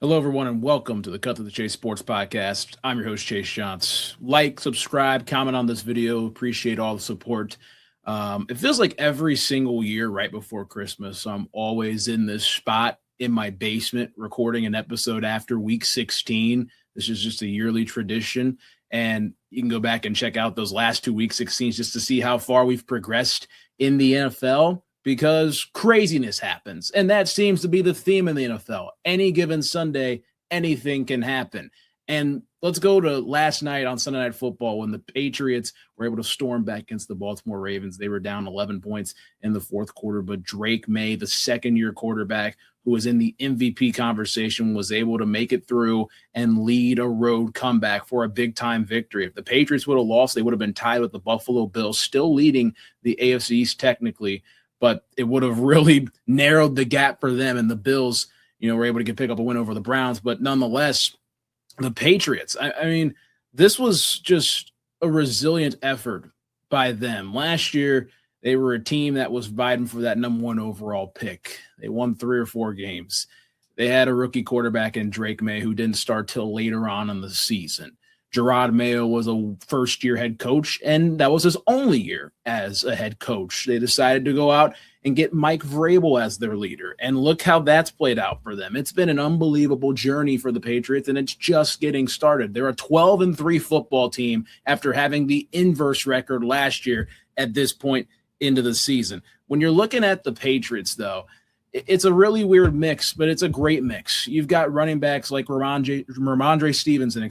Hello, everyone, and welcome to the Cut to the Chase Sports Podcast. I'm your host, Chase Younts. Like, subscribe, comment on this video. Appreciate all the support. It feels like every single year right before Christmas, I'm always in this spot in my basement recording an episode after week 16. This is just a yearly tradition, and you can go back and check out those last two week 16s just to see how far we've progressed in the NFL. Because craziness happens, and that seems to be the theme in the NFL. Any given Sunday, anything can happen. And let's go to last night on Sunday Night Football when the Patriots were able to storm back against the Baltimore Ravens. They were down 11 points in the fourth quarter, but Drake May, the second-year quarterback who was in the MVP conversation, was able to make it through and lead a road comeback for a big-time victory. If the Patriots would have lost, they would have been tied with the Buffalo Bills, still leading the AFC East technically, but it would have really narrowed the gap for them. And the Bills, were able to pick up a win over the Browns. But nonetheless, the Patriots, I mean, this was just a resilient effort by them. Last year, they were a team that was vying for that number one overall pick. They won 3 or 4 games. They had a rookie quarterback in Drake May who didn't start till later on in the season. Gerard Mayo was a first-year head coach, and that was his only year as a head coach. They decided to go out and get Mike Vrabel as their leader, and look how that's played out for them. It's been an unbelievable journey for the Patriots, and it's just getting started. They're a 12-3 football team after having the inverse record last year at this point into the season. When you're looking at the Patriots, though, it's a really weird mix, but it's a great mix. You've got running backs like Ramondre Stevenson,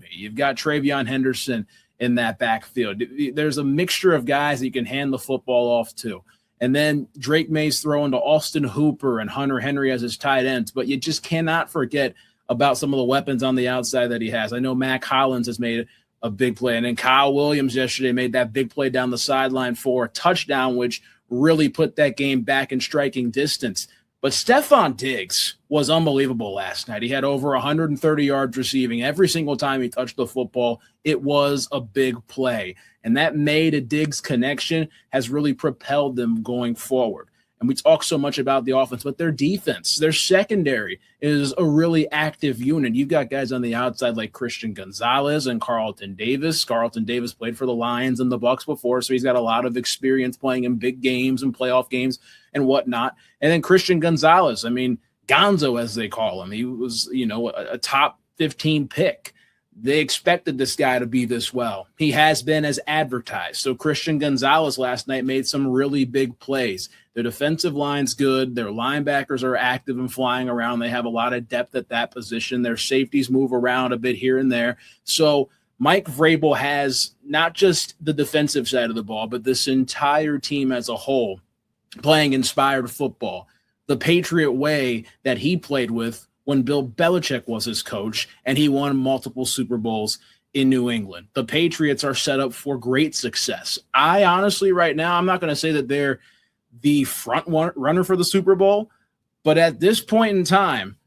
You've got Travion Henderson in that backfield. There's a mixture of guys that you can hand the football off to. And then Drake May's throwing to Austin Hooper and Hunter Henry as his tight ends, but you just cannot forget about some of the weapons on the outside that he has. I know Mac Hollins has made a big play, and then Kyle Williams yesterday made that big play down the sideline for a touchdown, which really put that game back in striking distance. But Stephon Diggs was unbelievable last night. He had over 130 yards receiving. Every single time he touched the football, it was a big play. And that May to Diggs connection has really propelled them going forward. And we talk so much about the offense, but their defense, their secondary is a really active unit. You've got guys on the outside like Christian Gonzalez and Carlton Davis. Carlton Davis played for the Lions and the Bucs before, so he's got a lot of experience playing in big games and playoff games and whatnot. And then Christian Gonzalez, Gonzo, as they call him, he was, a top 15 pick. They expected this guy to be this well. He has been as advertised. So Christian Gonzalez last night made some really big plays. Their defensive line's good. Their linebackers are active and flying around. They have a lot of depth at that position. Their safeties move around a bit here and there. So Mike Vrabel has not just the defensive side of the ball, but this entire team as a whole playing inspired football. The Patriot way that he played with when Bill Belichick was his coach, and he won multiple Super Bowls in New England. The Patriots are set up for great success. I honestly, right now, I'm not going to say that they're the front runner for the Super Bowl, but at this point in time,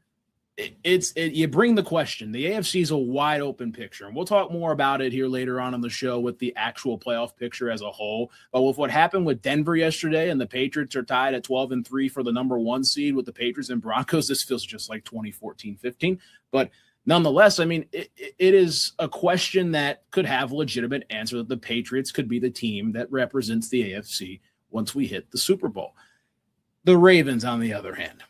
you bring the question. The AFC is a wide open picture, and we'll talk more about it here later on in the show with the actual playoff picture as a whole. But with what happened with Denver yesterday, and the Patriots are tied at 12-3 for the number 1 seed with the Patriots and Broncos, this feels just like 2014-15. But nonetheless, it is a question that could have a legitimate answer, that the Patriots could be the team that represents the AFC once we hit the Super Bowl. The Ravens, on the other hand,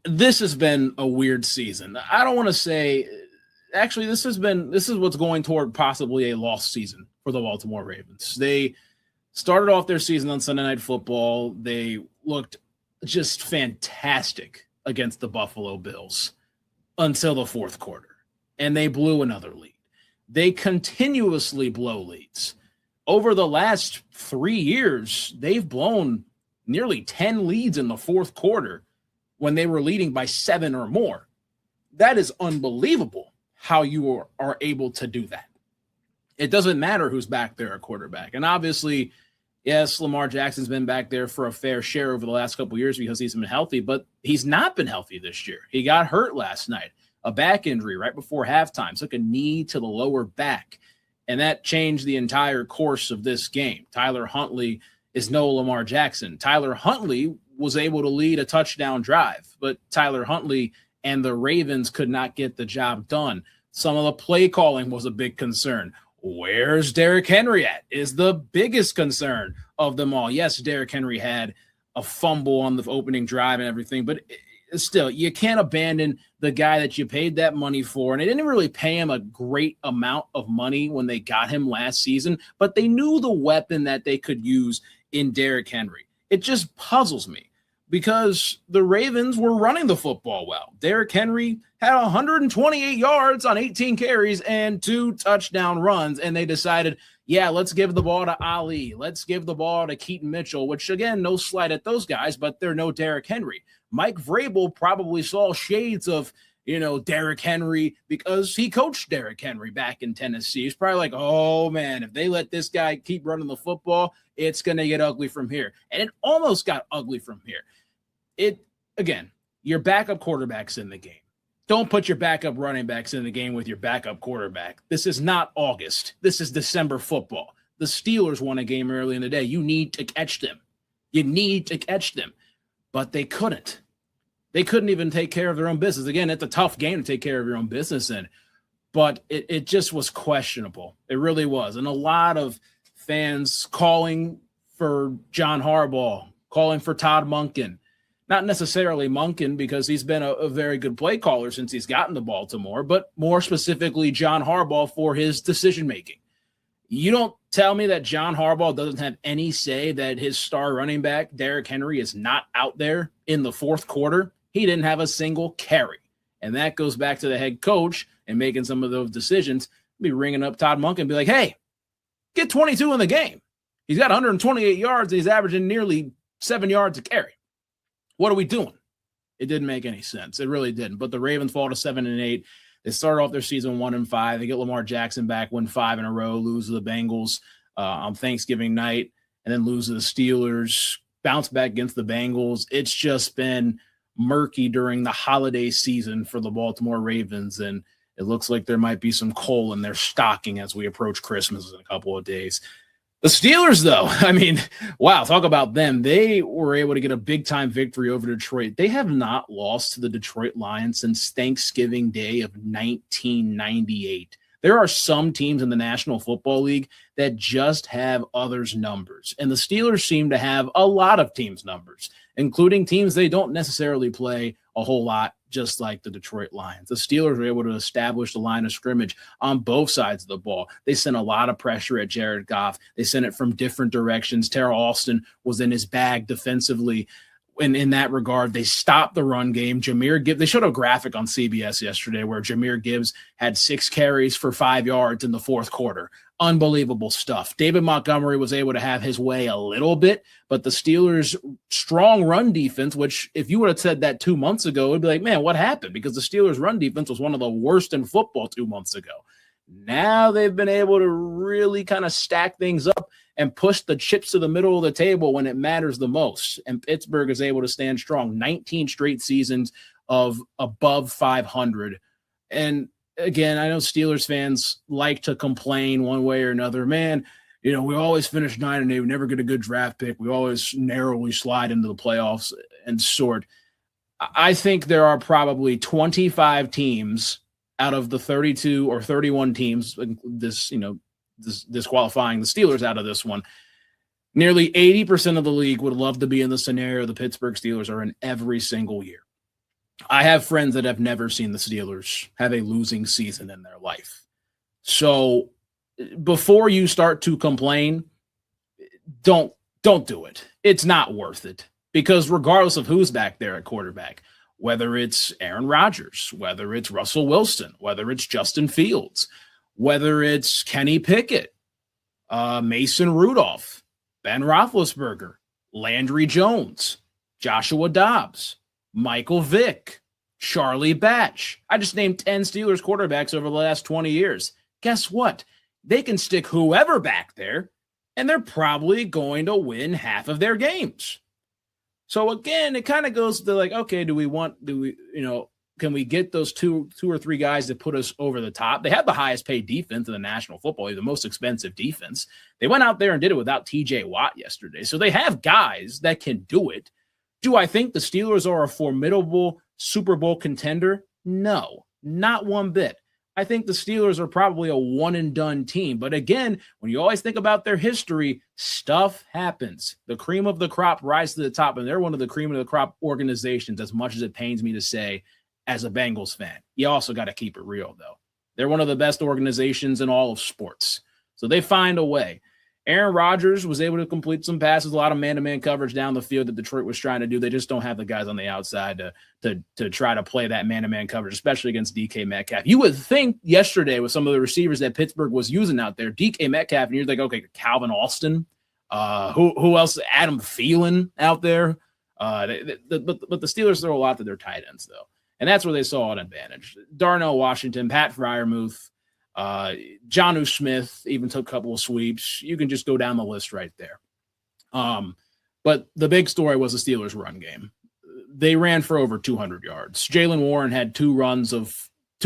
this has been a weird season. I don't want to say – actually, this is what's going toward possibly a lost season for the Baltimore Ravens. They started off their season on Sunday Night Football. They looked just fantastic against the Buffalo Bills until the fourth quarter, and they blew another lead. They continuously blow leads. Over the last 3 years, they've blown nearly 10 leads in the fourth quarter when they were leading by 7 or more. That is unbelievable how you are able to do that. It doesn't matter who's back there at quarterback. And obviously, yes, Lamar Jackson's been back there for a fair share over the last couple of years because he's been healthy, but he's not been healthy this year. He got hurt last night, a back injury right before halftime, took a knee to the lower back, and that changed the entire course of this game. Tyler Huntley is no Lamar Jackson. Tyler Huntley was able to lead a touchdown drive, but Tyler Huntley and the Ravens could not get the job done. Some of the play calling was a big concern. Where's Derrick Henry at is the biggest concern of them all. Yes, Derrick Henry had a fumble on the opening drive and everything, but still, you can't abandon the guy that you paid that money for. And they didn't really pay him a great amount of money when they got him last season, but they knew the weapon that they could use in Derrick Henry. It just puzzles me because the Ravens were running the football well. Derrick Henry had 128 yards on 18 carries and 2 touchdown runs, and they decided, yeah, let's give the ball to Ali. Let's give the ball to Keaton Mitchell, which, again, no slight at those guys, but they're no Derrick Henry. Mike Vrabel probably saw shades of, Derrick Henry because he coached Derrick Henry back in Tennessee. He's probably like, oh, man, if they let this guy keep running the football, it's going to get ugly from here. And it almost got ugly from here. Again, your backup quarterback's in the game. Don't put your backup running backs in the game with your backup quarterback. This is not August. This is December football. The Steelers won a game early in the day. You need to catch them. You need to catch them. But they couldn't. They couldn't even take care of their own business. Again, it's a tough game to take care of your own business in. But it just was questionable. It really was. And a lot of fans calling for John Harbaugh, calling for Todd Monken. Not necessarily Monken because he's been a very good play caller since he's gotten to Baltimore, but more specifically John Harbaugh for his decision-making. You don't tell me that John Harbaugh doesn't have any say that his star running back, Derrick Henry, is not out there in the fourth quarter. He didn't have a single carry. And that goes back to the head coach and making some of those decisions. Be ringing up Todd Monken and be like, hey, get 22 in the game. He's got 128 yards. And he's averaging nearly 7 yards a carry. What are we doing? It didn't make any sense. It really didn't. But the Ravens fall to 7-8. They start off their season 1-5. They get Lamar Jackson back, win 5 in a row, lose to the Bengals on Thanksgiving night, and then lose to the Steelers, bounce back against the Bengals. It's just been murky during the holiday season for the Baltimore Ravens, and it looks like there might be some coal in their stocking as we approach Christmas in a couple of days. The Steelers, though, I mean, wow, talk about them. They were able to get a big-time victory over Detroit. They have not lost to the Detroit Lions since Thanksgiving Day of 1998. There are some teams in the National Football League that just have others' numbers, and the Steelers seem to have a lot of teams' numbers, including teams they don't necessarily play a whole lot, just like the Detroit Lions. The Steelers were able to establish the line of scrimmage on both sides of the ball. They sent a lot of pressure at Jared Goff. They sent it from different directions. Terrell Austin was in his bag defensively. And in that regard, they stopped the run game. Jahmyr Gibbs, they showed a graphic on CBS yesterday where Jahmyr Gibbs had 6 carries for 5 yards in the fourth quarter. Unbelievable stuff. David Montgomery was able to have his way a little bit, but the Steelers' strong run defense, which if you would have said that 2 months ago, it would be like, man, what happened? Because the Steelers' run defense was one of the worst in football 2 months ago. Now they've been able to really kind of stack things up and push the chips to the middle of the table when it matters the most. And Pittsburgh is able to stand strong. 19 straight seasons of above 500. And again, I know Steelers fans like to complain one way or another. Man, we always finish 9-8. We never get a good draft pick. We always narrowly slide into the playoffs and sort. I think there are probably 25 teams out of the 32 or 31 teams, disqualifying the Steelers out of this one. Nearly 80% of the league would love to be in the scenario the Pittsburgh Steelers are in every single year. I have friends that have never seen the Steelers have a losing season in their life. So before you start to complain, don't do it. It's not worth it because regardless of who's back there at quarterback, whether it's Aaron Rodgers, whether it's Russell Wilson, whether it's Justin Fields, whether it's Kenny Pickett, Mason Rudolph, Ben Roethlisberger, Landry Jones, Joshua Dobbs, Michael Vick, Charlie Batch. I just named 10 Steelers quarterbacks over the last 20 years. Guess what? They can stick whoever back there, and they're probably going to win half of their games. So again, it kind of goes to like, okay, can we get those two or three guys that put us over the top? They have the highest paid defense in the National Football League, the most expensive defense. They went out there and did it without TJ Watt yesterday. So they have guys that can do it. Do I think the Steelers are a formidable Super Bowl contender? No, not one bit. I think the Steelers are probably a one-and-done team. But again, when you always think about their history, stuff happens. The cream of the crop rise to the top, and they're one of the cream of the crop organizations, as much as it pains me to say as a Bengals fan. You also got to keep it real, though. They're one of the best organizations in all of sports. So they find a way. Aaron Rodgers was able to complete some passes, a lot of man-to-man coverage down the field that Detroit was trying to do. They just don't have the guys on the outside to try to play that man-to-man coverage, especially against DK Metcalf. You would think yesterday with some of the receivers that Pittsburgh was using out there, DK Metcalf, and you're like, okay, Calvin Austin, who else? Adam Thielen out there. But the Steelers throw a lot to their tight ends, though. And that's where they saw an advantage. Darnell Washington, Pat Freiermuth, Jonnu Smith even took a couple of sweeps. You can just go down the list right there. But the big story was the Steelers' run game. They ran for over 200 yards. Jaylen Warren had two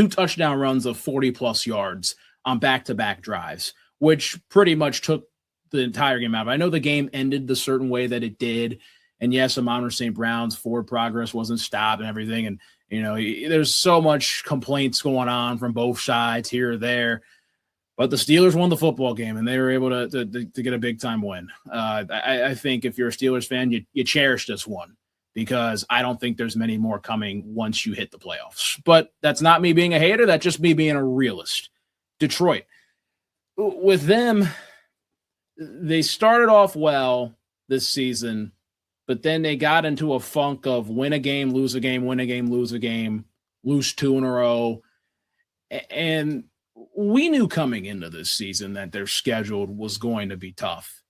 touchdown runs of 40-plus yards on back-to-back drives, which pretty much took the entire game out. I know the game ended the certain way that it did. And yes, Amon St. Brown's forward progress wasn't stopped and everything. And there's so much complaints going on from both sides here or there, but the Steelers won the football game and they were able to get a big time win. I think if you're a Steelers fan, you cherish this one because I don't think there's many more coming once you hit the playoffs. But that's not me being a hater. That's just me being a realist. Detroit, with them, they started off well this season, but then they got into a funk of win a game, lose a game, win a game, lose a game, lose two in a row. And we knew coming into this season that their schedule was going to be tough.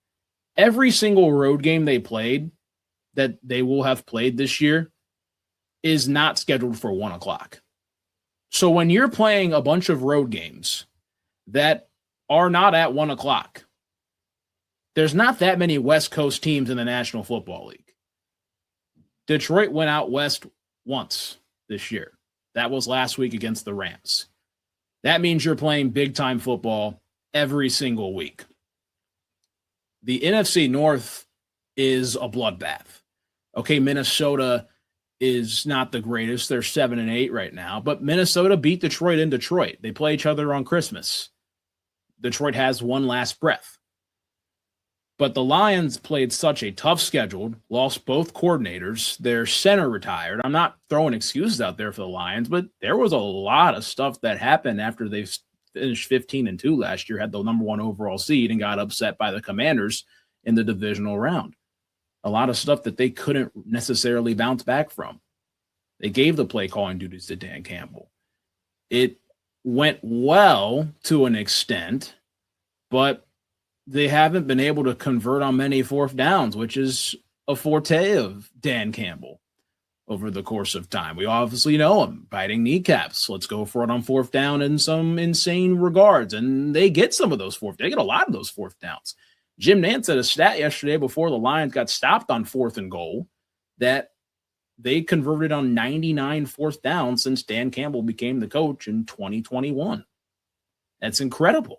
Every single road game they played that they will have played this year is not scheduled for 1 o'clock. So when you're playing a bunch of road games that are not at 1 o'clock, there's not that many West Coast teams in the National Football League. Detroit went out west once this year. That was last week against the Rams. That means you're playing big-time football every single week. The NFC North is a bloodbath. Okay, Minnesota is not the greatest. They're 7-8 right now, but Minnesota beat Detroit in Detroit. They play each other on Christmas. Detroit has one last breath. But the Lions played such a tough schedule, lost both coordinators. Their center retired. I'm not throwing excuses out there for the Lions, but there was a lot of stuff that happened after they finished 15-2 last year, had the number one overall seed, and got upset by the Commanders in the divisional round. A lot of stuff that they couldn't necessarily bounce back from. They gave the play calling duties to Dan Campbell. It went well to an extent, but they haven't been able to convert on many fourth downs, which is a forte of Dan Campbell over the course of time. We obviously know him, biting kneecaps. Let's go for it on fourth down in some insane regards. And they get some of those they get a lot of those fourth downs. Jim Nantz had a stat yesterday before the Lions got stopped on 4th and goal that they converted on 99 fourth downs since Dan Campbell became the coach in 2021. That's incredible.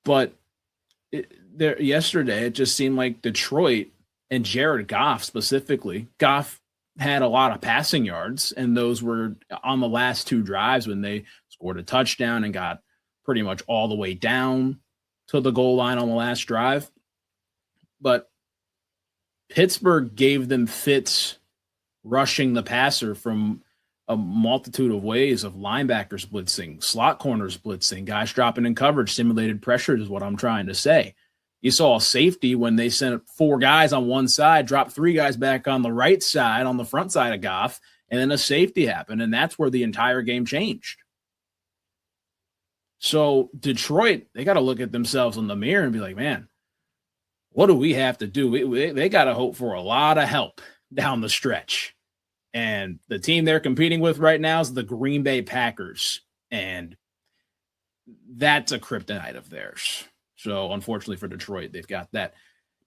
But yesterday, it just seemed like Detroit and Jared Goff specifically, Goff had a lot of passing yards, and those were on the last two drives when they scored a touchdown and got pretty much all the way down to the goal line on the last drive. But Pittsburgh gave them fits rushing the passer from a multitude of ways of linebackers blitzing, slot corners blitzing, guys dropping in coverage, simulated pressure is what I'm trying to say. You saw a safety when they sent 4 guys on one side, dropped 3 guys back on the right side, on the front side of Goff, and then a safety happened, and that's where the entire game changed. So Detroit, they got to look at themselves in the mirror and be like, man, what do we have to do? They got to hope for a lot of help down the stretch. And the team they're competing with right now is the Green Bay Packers. And that's a kryptonite of theirs. So unfortunately for Detroit, they've got that.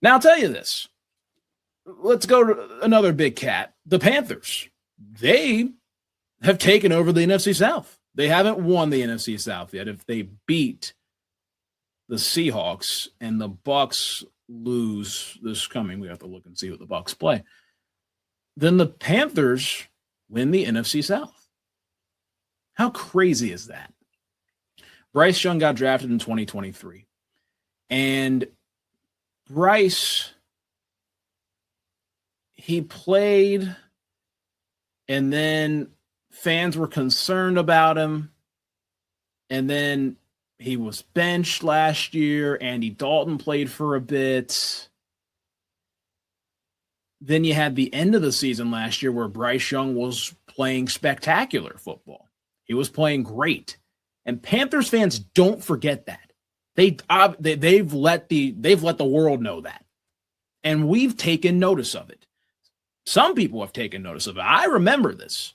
Now I'll tell you this. Let's go to another big cat. The Panthers. They have taken over the NFC South. They haven't won the NFC South yet. If they beat the Seahawks and the Bucks lose this coming, we have to look and see what the Bucks play. then the Panthers win the NFC South. How crazy is that? Bryce Young got drafted in 2023. And Bryce, he played, and then fans were concerned about him. And then he was benched last year. Andy Dalton played for a bit. Then you had the end of the season last year where Bryce Young was playing spectacular football. He was playing great. And Panthers fans don't forget that. They've let the world know that. And we've taken notice of it. Some people have taken notice of it. I remember this.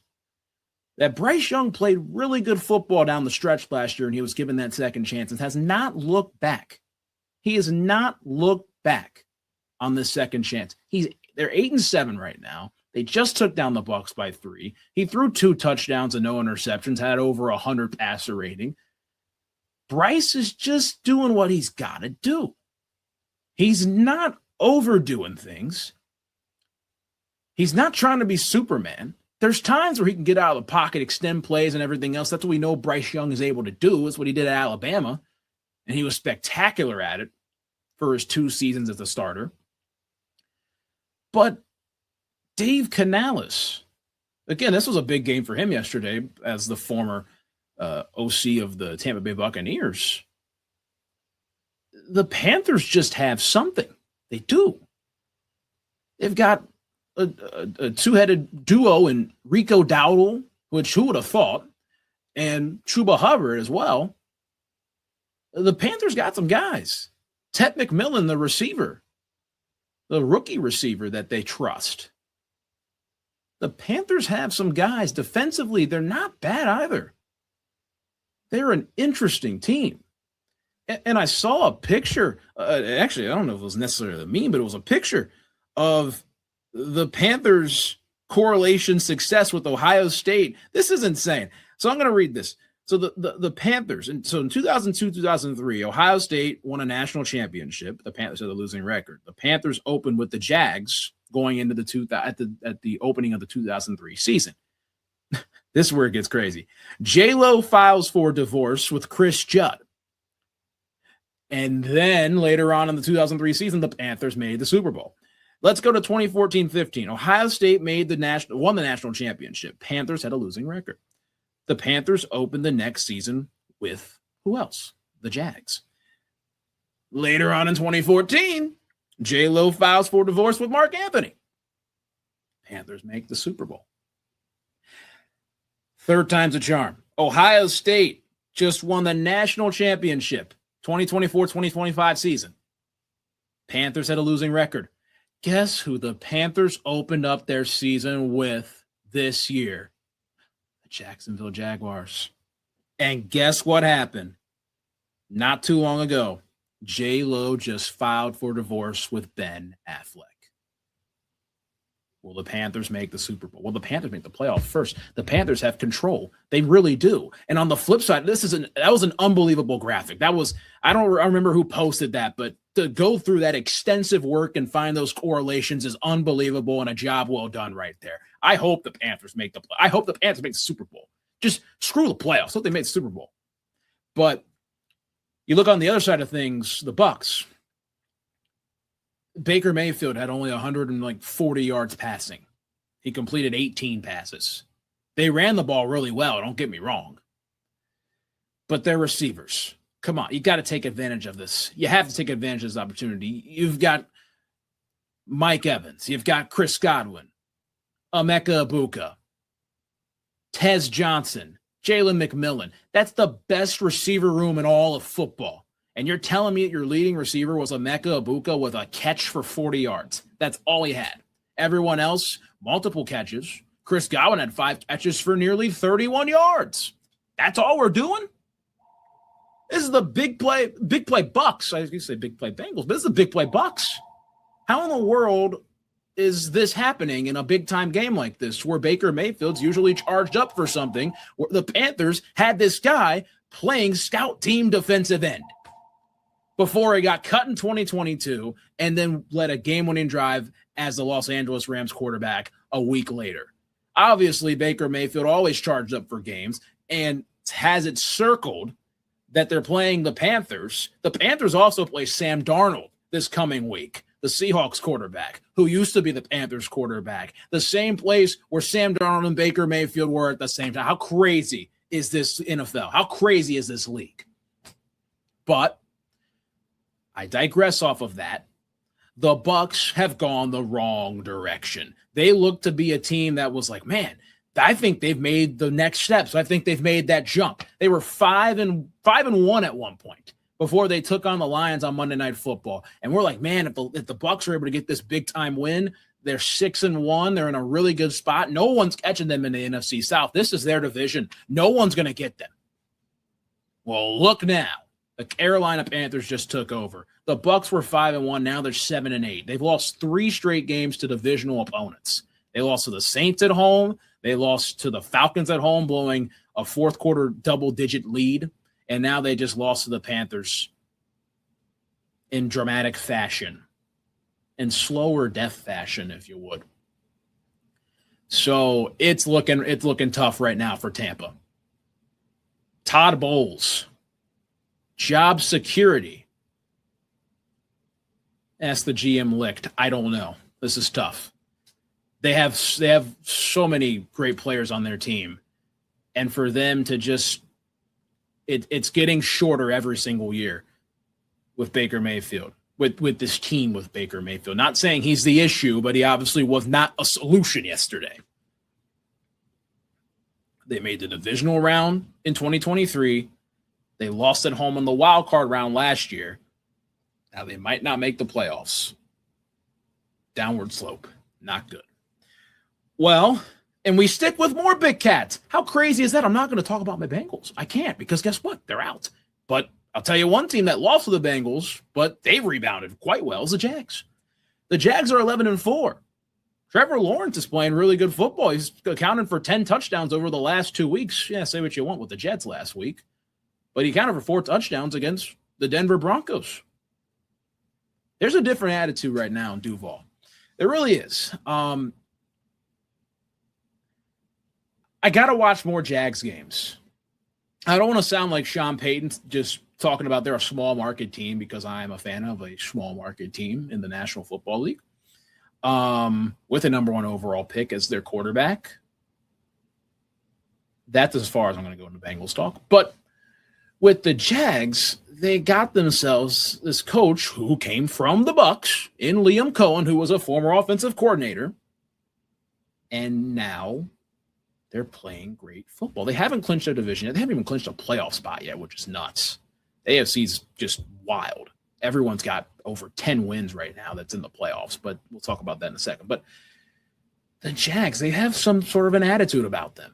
That Bryce Young played really good football down the stretch last year, and he was given that second chance and has not looked back. He has not looked back on this second chance. They're 8-7 right now. They just took down the Bucs by 3. He threw 2 touchdowns and no interceptions, had over 100 passer rating. Bryce is just doing what he's got to do. He's not overdoing things. He's not trying to be Superman. There's times where he can get out of the pocket, extend plays and everything else. That's what we know Bryce Young is able to do. It's what he did at Alabama, and he was spectacular at it for his 2 seasons as a starter. But Dave Canales, again, this was a big game for him yesterday as the former OC of the Tampa Bay Buccaneers. The Panthers just have something. They do. They've got a two-headed duo in Rico Dowdle, which who would have thought, and Chuba Hubbard as well. The Panthers got some guys. Ted McMillan, the receiver, the rookie receiver that they trust. The Panthers have some guys. Defensively, they're not bad either. They're an interesting team. And I saw a picture. Actually, I don't know if it was necessarily a meme, but it was a picture of the Panthers' correlation success with Ohio State. This is insane. So I'm going to read this. So the Panthers, and so in 2002, 2003, Ohio State won a national championship. The Panthers had a losing record. The Panthers opened with the Jags going into at the opening of the 2003 season. This is where it gets crazy. J-Lo files for divorce with Chris Judd. And then later on in the 2003 season, the Panthers made the Super Bowl. Let's go to 2014-15. Ohio State won the national championship. Panthers had a losing record. The Panthers opened the next season with who else? The Jags. Later on in 2014, J-Lo files for divorce with Mark Anthony. Panthers make the Super Bowl. Third time's a charm. Ohio State just won the national championship, 2024-2025 season. Panthers had a losing record. Guess who the Panthers opened up their season with this year? The Jacksonville Jaguars. And guess what happened? Not too long ago, J-Lo just filed for divorce with Ben Affleck. Will the Panthers make the Super Bowl? Will the Panthers make the playoff first? The Panthers have control. They really do. And on the flip side, that was an unbelievable graphic. I don't remember who posted that, but to go through that extensive work and find those correlations is unbelievable and a job well done right there. I hope the Panthers make the Super Bowl. Just screw the playoffs. Hope they make the Super Bowl. But you look on the other side of things, the Bucs. Baker Mayfield had only 140 yards passing. He completed 18 passes. They ran the ball really well, don't get me wrong. But their receivers, come on, you got to take advantage of this. You have to take advantage of this opportunity. You've got Mike Evans. You've got Chris Godwin, Emeka Egbuka, Tez Johnson, Jalen McMillan. That's the best receiver room in all of football. And you're telling me that your leading receiver was Emeka Egbuka with a catch for 40 yards. That's all he had. Everyone else, multiple catches. Chris Godwin had 5 catches for nearly 31 yards. That's all we're doing? This is the big play Bucs. I was going to say big play Bengals, but this is the big play Bucs. How in the world is this happening in a big-time game like this where Baker Mayfield's usually charged up for something, where the Panthers had this guy playing scout team defensive end? before he got cut in 2022 and then led a game-winning drive as the Los Angeles Rams quarterback a week later. Obviously, Baker Mayfield always charged up for games and has it circled that they're playing the Panthers. The Panthers also play Sam Darnold this coming week, the Seahawks quarterback, who used to be the Panthers quarterback, the same place where Sam Darnold and Baker Mayfield were at the same time. How crazy is this NFL? How crazy is this league? But I digress off of that. The Bucs have gone the wrong direction. They look to be a team that was like, man, I think they've made the next steps. I think they've made that jump. They were 5-1 at one point before they took on the Lions on Monday Night Football. And we're like, man, if the Bucs are able to get this big time win, they're 6-1. They're in a really good spot. No one's catching them in the NFC South. This is their division. No one's going to get them. Well, look now. The Carolina Panthers just took over. The Bucs were 5-1. Now they're 7-8. They've lost 3 straight games to divisional opponents. They lost to the Saints at home. They lost to the Falcons at home, blowing a fourth quarter double-digit lead. And now they just lost to the Panthers in dramatic fashion, in slower death fashion, if you would. So it's looking tough right now for Tampa. Todd Bowles, job security. Ask the GM licked. I don't know. This is tough. They have so many great players on their team, and for them to just it's getting shorter every single year with Baker Mayfield, with this team with Baker Mayfield. Not saying he's the issue, but he obviously was not a solution yesterday. They made the divisional round in 2023. They lost at home in the wild card round last year. Now they might not make the playoffs. Downward slope. Not good. Well, and we stick with more big cats. How crazy is that? I'm not going to talk about my Bengals. I can't, because guess what? They're out. But I'll tell you one team that lost to the Bengals, but they rebounded quite well, is the Jags. The Jags are 11-4. Trevor Lawrence is playing really good football. He's accounted for 10 touchdowns over the last 2 weeks. Yeah, say what you want with the Jets last week. But he accounted for 4 touchdowns against the Denver Broncos. There's a different attitude right now in Duval. There really is. I got to watch more Jags games. I don't want to sound like Sean Payton just talking about they're a small market team, because I am a fan of a small market team in the National Football League with a number 1 overall pick as their quarterback. That's as far as I'm going to go into Bengals talk. But with the Jags, they got themselves this coach who came from the Bucs in Liam Cohen, who was a former offensive coordinator. And now they're playing great football. They haven't clinched their division yet. They haven't even clinched a playoff spot yet, which is nuts. The AFC's just wild. Everyone's got over 10 wins right now that's in the playoffs, but we'll talk about that in a second. But the Jags, they have some sort of an attitude about them.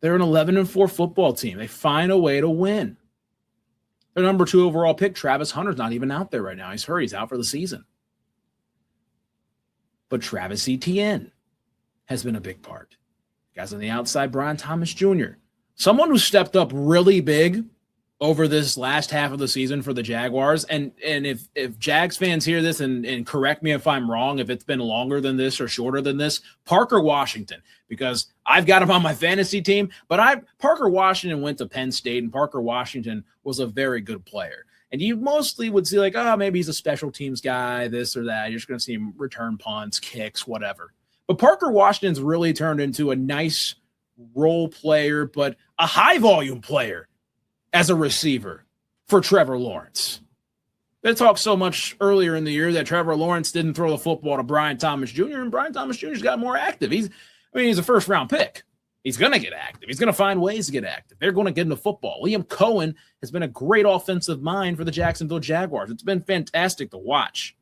They're an 11-4 football team. They find a way to win. Their number 2 overall pick, Travis Hunter's not even out there right now. He's hurt. He's out for the season. But Travis Etienne has been a big part. Guys on the outside, Brian Thomas Jr., someone who stepped up really big over this last half of the season for the Jaguars. And if Jags fans hear this and correct me if I'm wrong, if it's been longer than this or shorter than this, Parker Washington, because I've got him on my fantasy team, but Parker Washington went to Penn State, and Parker Washington was a very good player. And you mostly would see like, oh, maybe he's a special teams guy, this or that. You're just going to see him return punts, kicks, whatever. But Parker Washington's really turned into a nice role player, but a high-volume player as a receiver for Trevor Lawrence. They talked so much earlier in the year that Trevor Lawrence didn't throw the football to Brian Thomas Jr., and Brian Thomas Jr.'s got more active. He's a first-round pick. He's going to get active. He's going to find ways to get active. They're going to get into football. Liam Cohen has been a great offensive mind for the Jacksonville Jaguars. It's been fantastic to watch.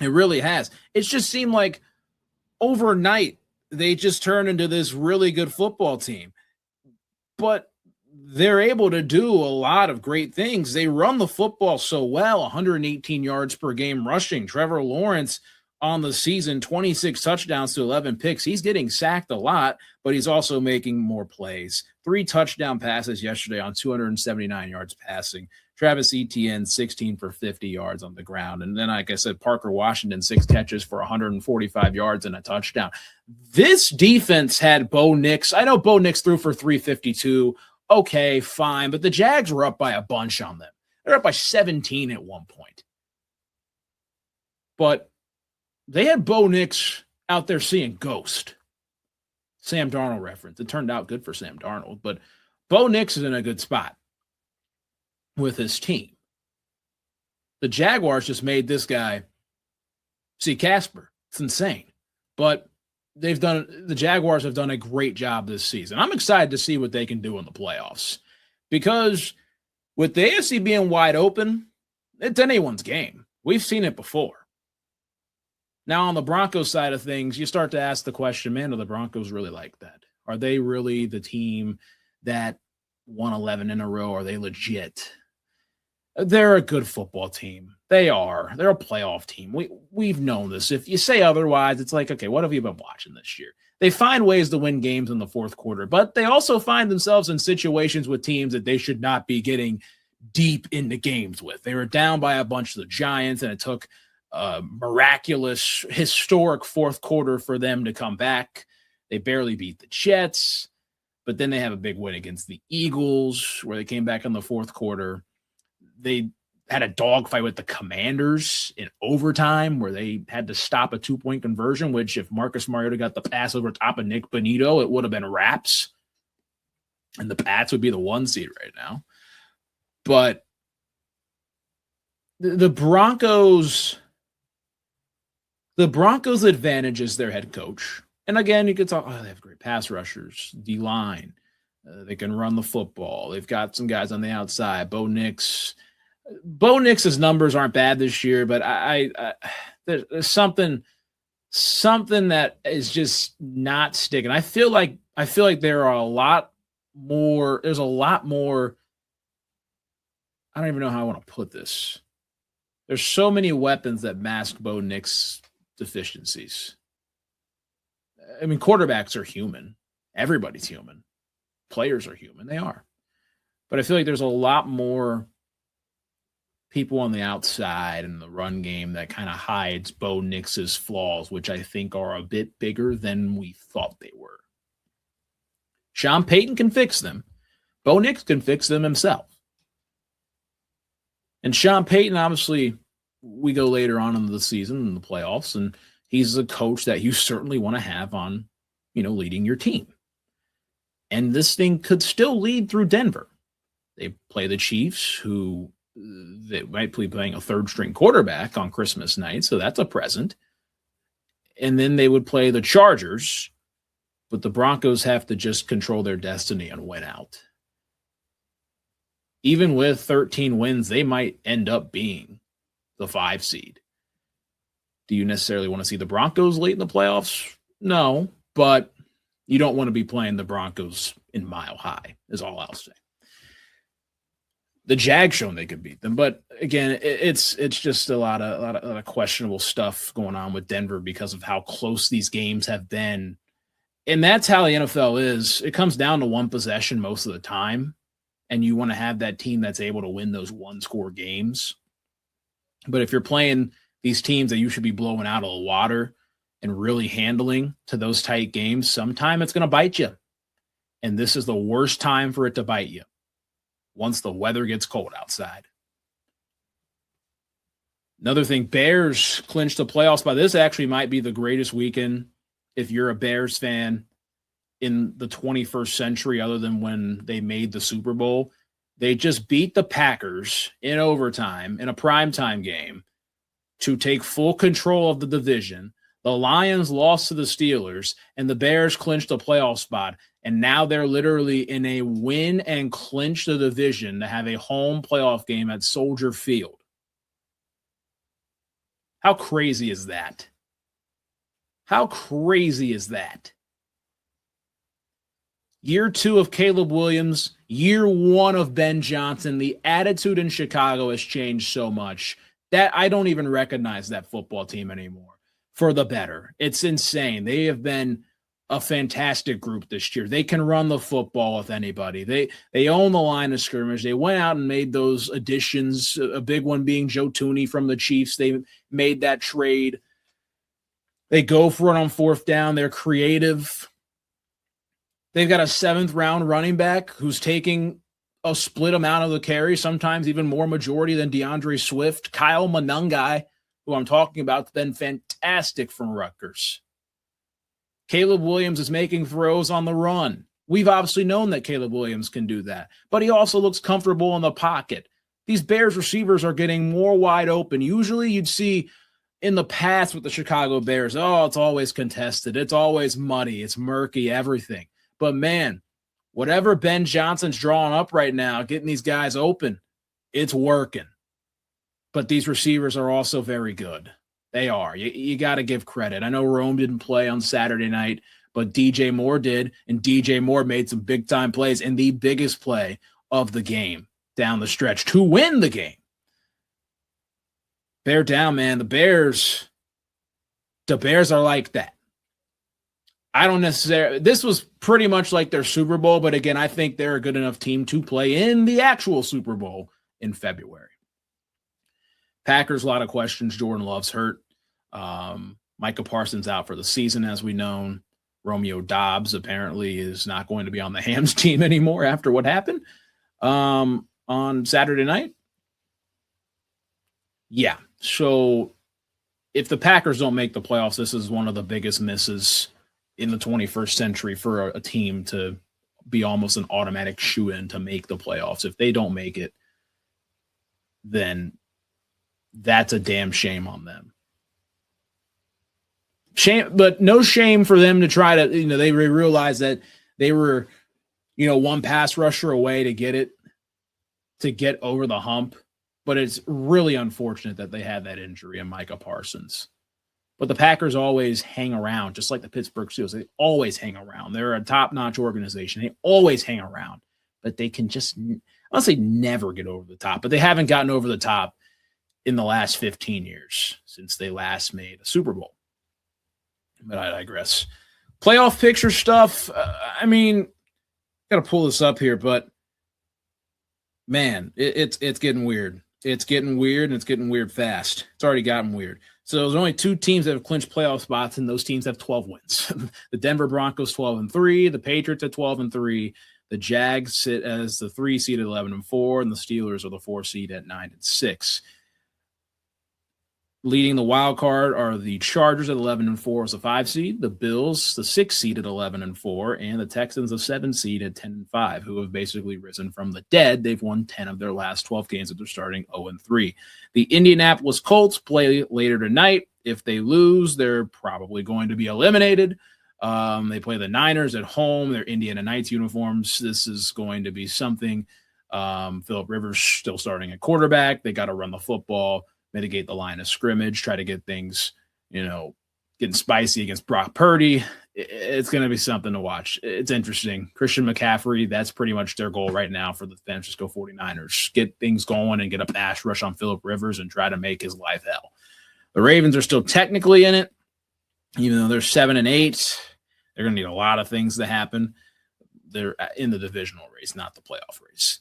It really has. It's just seemed like overnight they just turned into this really good football team. But they're able to do a lot of great things. They run the football so well, 118 yards per game rushing. Trevor Lawrence on the season, 26 touchdowns to 11 picks. He's getting sacked a lot, but he's also making more plays. 3 touchdown passes yesterday on 279 yards passing. Travis Etienne, 16 for 50 yards on the ground. And then, like I said, Parker Washington, 6 catches for 145 yards and a touchdown. This defense had Bo Nix. I know Bo Nix threw for 352. Okay, fine. But the Jags were up by a bunch on them. They're up by 17 at one point. But they had Bo Nix out there seeing ghost. Sam Darnold reference. It turned out good for Sam Darnold. But Bo Nix is in a good spot with his team. The Jaguars just made this guy see Casper. It's insane. But the Jaguars have done a great job this season. I'm excited to see what they can do in the playoffs because with the AFC being wide open, it's anyone's game. We've seen it before. Now, on the Broncos side of things, you start to ask the question, man, are the Broncos really like that? Are they really the team that won 11 in a row? Are they legit? They're a good football team. They are. They're a playoff team. We've known this. If you say otherwise, it's like, okay, what have you been watching this year? They find ways to win games in the fourth quarter, but they also find themselves in situations with teams that they should not be getting deep into games with. They were down by a bunch of the Giants, and it took a miraculous, historic fourth quarter for them to come back. They barely beat the Jets, but then they have a big win against the Eagles where they came back in the fourth quarter. They had a dogfight with the Commanders in overtime where they had to stop a 2-point conversion, which if Marcus Mariota got the pass over top of Nick Bonito, it would have been wraps. And the Pats would be the 1 seed right now. But the Broncos' advantage is their head coach. And again, you could talk, they have great pass rushers, D-line. They can run the football. They've got some guys on the outside. Bo Nix's numbers aren't bad this year, but there's something that is just not sticking. I feel like there are a lot more. There's a lot more. I don't even know how I want to put this. There's so many weapons that mask Bo Nix deficiencies. I mean, quarterbacks are human. Everybody's human. Players are human. They are. But I feel like there's a lot more people on the outside in the run game that kind of hides Bo Nix's flaws, which I think are a bit bigger than we thought they were. Sean Payton can fix them. Bo Nix can fix them himself. And Sean Payton, obviously, we go later on in the season in the playoffs, and he's a coach that you certainly want to have on, leading your team. And this thing could still lead through Denver. They play the Chiefs, who they might be playing a third-string quarterback on Christmas night, so that's a present. And then they would play the Chargers, but the Broncos have to just control their destiny and win out. Even with 13 wins, they might end up being the 5 seed. Do you necessarily want to see the Broncos late in the playoffs? No, but you don't want to be playing the Broncos in Mile High, is all I'll say. The Jags shown they could beat them, but again, it's just a lot of questionable stuff going on with Denver because of how close these games have been, and that's how the NFL is. It comes down to one possession most of the time, and you want to have that team that's able to win those one-score games. But if you're playing these teams that you should be blowing out of the water and really handling to those tight games, sometime it's going to bite you. And this is the worst time for it to bite you once the weather gets cold outside. Another thing, Bears clinched the playoffs. By this actually might be the greatest weekend if you're a Bears fan in the 21st century other than when they made the Super Bowl. They just beat the Packers in overtime in a primetime game to take full control of the division. The Lions lost to the Steelers, and the Bears clinched a playoff spot. And now they're literally in a win and clinch the division to have a home playoff game at Soldier Field. How crazy is that? How crazy is that? Year 2 of Caleb Williams, year 1 of Ben Johnson. The attitude in Chicago has changed so much that I don't even recognize that football team anymore for the better. It's insane. They have been a fantastic group this year. They can run the football with anybody. They own the line of scrimmage. They went out and made those additions, a big one being Joe Tooney from the Chiefs. They made that trade. They go for it on fourth down. They're creative. They've got a 7th-round running back who's taking a split amount of the carry, sometimes even more majority than DeAndre Swift. Kyle Monangai, who I'm talking about, has been fantastic from Rutgers. Caleb Williams is making throws on the run. We've obviously known that Caleb Williams can do that, but he also looks comfortable in the pocket. These Bears receivers are getting more wide open. Usually you'd see in the past with the Chicago Bears, it's always contested. It's always muddy. It's murky, everything. But man, whatever Ben Johnson's drawing up right now, getting these guys open, it's working. But these receivers are also very good. They are. You got to give credit. I know Rome didn't play on Saturday night, but DJ Moore did, and DJ Moore made some big-time plays, and the biggest play of the game down the stretch to win the game. Bear down, man. The Bears are like that. I don't necessarily – this was pretty much like their Super Bowl, but again, I think they're a good enough team to play in the actual Super Bowl in February. Packers, a lot of questions. Jordan Love's hurt. Micah Parsons out for the season, as we know. Romeo Doubs apparently is not going to be on the Hams team anymore after what happened on Saturday night. Yeah, so if the Packers don't make the playoffs, this is one of the biggest misses in the 21st century for a team to be almost an automatic shoo-in to make the playoffs. If they don't make it, then that's a damn shame on them. Shame, but no shame for them to try to, they realize that they were, one pass rusher away to get over the hump. But it's really unfortunate that they had that injury in Micah Parsons. But the Packers always hang around, just like the Pittsburgh Steelers. They always hang around. They're a top-notch organization. They always hang around. But they can just, I'll say never get over the top. But they haven't gotten over the top in the last 15 years since they last made a Super Bowl. But I digress. Playoff picture stuff, got to pull this up here, but man, it's getting weird. It's getting weird, and it's getting weird fast. It's already gotten weird. So there's only 2 teams that have clinched playoff spots, and those teams have 12 wins. The Denver Broncos 12-3, the Patriots at 12-3, the Jags sit as the 3 seed at 11-4, and the Steelers are the 4 seed at 9-6. Leading the wild card are the Chargers at 11-4 as a 5 seed, the Bills, the 6 seed at 11-4, and the Texans, a 7 seed at 10-5, who have basically risen from the dead. They've won 10 of their last 12 games that they're starting 0-3. The Indianapolis Colts play later tonight. If they lose, they're probably going to be eliminated. They play the Niners at home. They're Indiana Knights uniforms. This is going to be something. Phillip Rivers still starting at quarterback. They got to run the football, mitigate the line of scrimmage, try to get things, getting spicy against Brock Purdy. It's going to be something to watch. It's interesting. Christian McCaffrey, that's pretty much their goal right now for the San Francisco 49ers. Get things going and get a pass rush on Phillip Rivers and try to make his life hell. The Ravens are still technically in it, even though they're 7-8. They're going to need a lot of things to happen. They're in the divisional race, not the playoff race,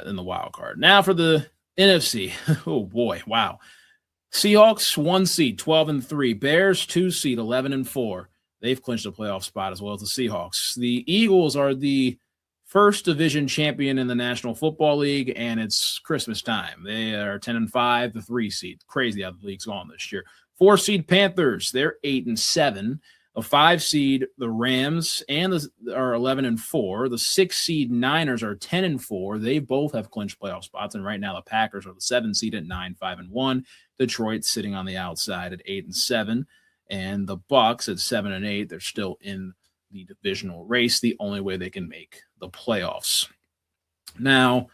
in the wild card. Now for the NFC. Oh, boy. Wow. Seahawks, 1 seed, 12-3. Bears, 2 seed, 11-4. They've clinched a playoff spot as well as the Seahawks. The Eagles are the first division champion in the National Football League, and it's Christmas time. They are 10-5, the 3 seed. Crazy how the league's gone this year. 4 seed Panthers, they're 8-7. A 5 seed, the Rams, are 11-4. The 6 seed Niners are 10-4. They both have clinched playoff spots, and right now the Packers are the 7 seed at 9-5-1. Detroit sitting on the outside at 8-7, and the Bucs at 7-8. They're still in the divisional race. The only way they can make the playoffs. Now,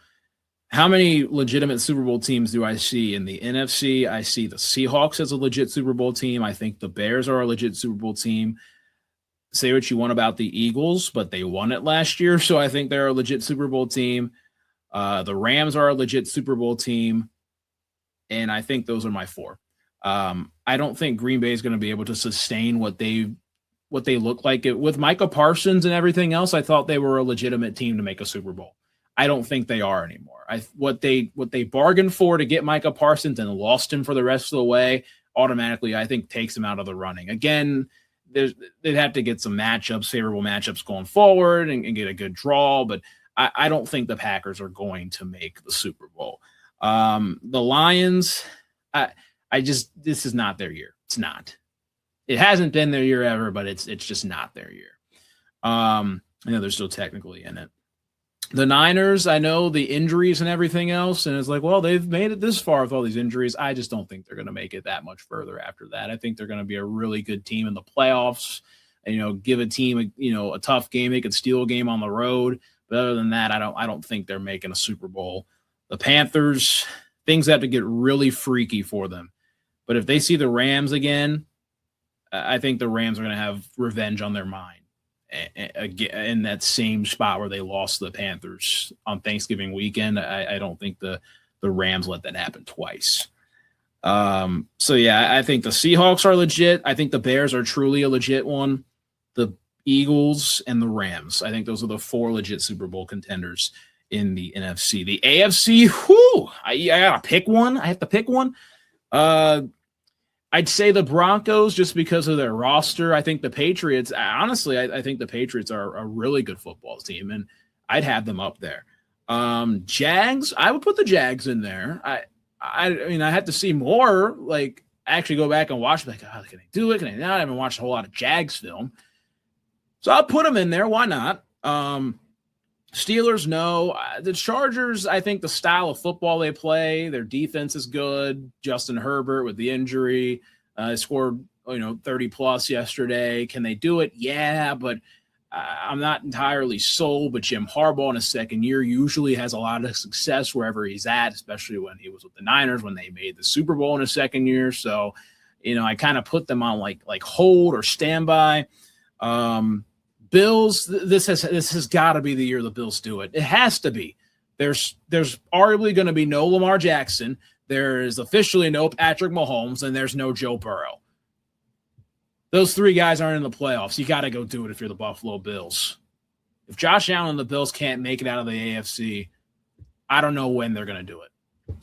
how many legitimate Super Bowl teams do I see in the NFC? I see the Seahawks as a legit Super Bowl team. I think the Bears are a legit Super Bowl team. Say what you want about the Eagles, but they won it last year, so I think they're a legit Super Bowl team. The Rams are a legit Super Bowl team, and I think those are my 4. I don't think Green Bay is going to be able to sustain what they've what they look like. With Micah Parsons and everything else, I thought they were a legitimate team to make a Super Bowl. I don't think they are anymore. What they bargained for to get Micah Parsons and lost him for the rest of the way automatically, I think, takes him out of the running. Again, they'd have to get some favorable matchups going forward and get a good draw, but I don't think the Packers are going to make the Super Bowl. The Lions, this is not their year. It's not. It hasn't been their year ever, but it's just not their year. I know they're still technically in it. The Niners, I know the injuries and everything else, and it's like, well, they've made it this far with all these injuries. I just don't think they're going to make it that much further after that. I think they're going to be a really good team in the playoffs. And, give a team, a tough game. They could steal a game on the road. But other than that, I don't think they're making a Super Bowl. The Panthers, things have to get really freaky for them. But if they see the Rams again, I think the Rams are going to have revenge on their mind in that same spot where they lost the Panthers on Thanksgiving weekend. I don't think the Rams let that happen twice. So, yeah, I think the Seahawks are legit. I think the Bears are truly a legit one. The Eagles and the Rams. I think those are the 4 legit Super Bowl contenders in the NFC. The AFC, I got to pick one. I have to pick one. I'd say the Broncos just because of their roster. I think the Patriots, honestly, I think the Patriots are a really good football team, and I'd have them up there. Jags, I would put the Jags in there. I mean, I have to see more, like, actually go back and watch, like, oh, can they do it? Can they not? I haven't watched a whole lot of Jags film. So I'll put them in there. Why not? Steelers, no. The Chargers, I think the style of football they play, their defense is good. Justin Herbert with the injury, scored 30-plus yesterday. Can they do it? Yeah, but I'm not entirely sold. But Jim Harbaugh in his second year usually has a lot of success wherever he's at, especially when he was with the Niners when they made the Super Bowl in his second year. So, I kind of put them on like hold or standby. Bills, this has got to be the year the Bills do it. It has to be. There's arguably going to be no Lamar Jackson. There is officially no Patrick Mahomes, and there's no Joe Burrow. Those 3 guys aren't in the playoffs. You got to go do it if you're the Buffalo Bills. If Josh Allen and the Bills can't make it out of the AFC, I don't know when they're going to do it.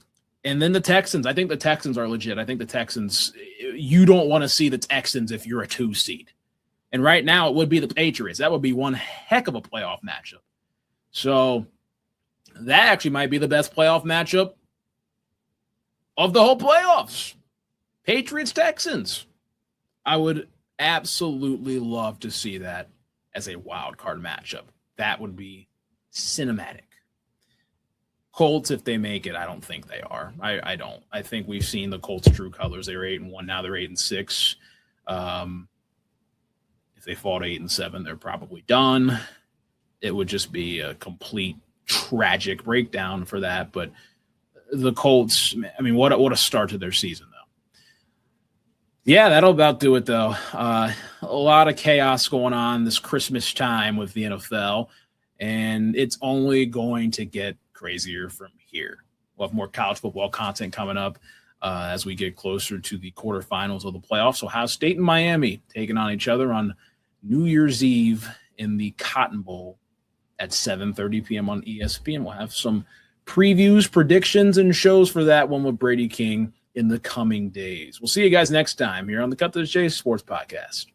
And then the Texans. I think the Texans are legit. I think the Texans, you don't want to see the Texans if you're a 2 seed. And right now it would be the Patriots. That would be one heck of a playoff matchup. So that actually might be the best playoff matchup of the whole playoffs. Patriots-Texans. I would absolutely love to see that as a wild card matchup. That would be cinematic. Colts, if they make it, I don't think they are. I don't. I think we've seen the Colts' true colors. They were 8-1. Now they're 8-6. If they fall to 8-7, they're probably done. It would just be a complete tragic breakdown for that. But the Colts, I mean, what a start to their season, though. Yeah, that'll about do it, though. A lot of chaos going on this Christmas time with the NFL, and it's only going to get crazier from here. We'll have more college football content coming up as we get closer to the quarterfinals of the playoffs. Ohio State and Miami taking on each other on New Year's Eve in the Cotton Bowl at 7:30 p.m. on ESPN. We'll have some previews, predictions, and shows for that one with Brady King in the coming days. We'll see you guys next time here on the Cut to the Chase Sports Podcast.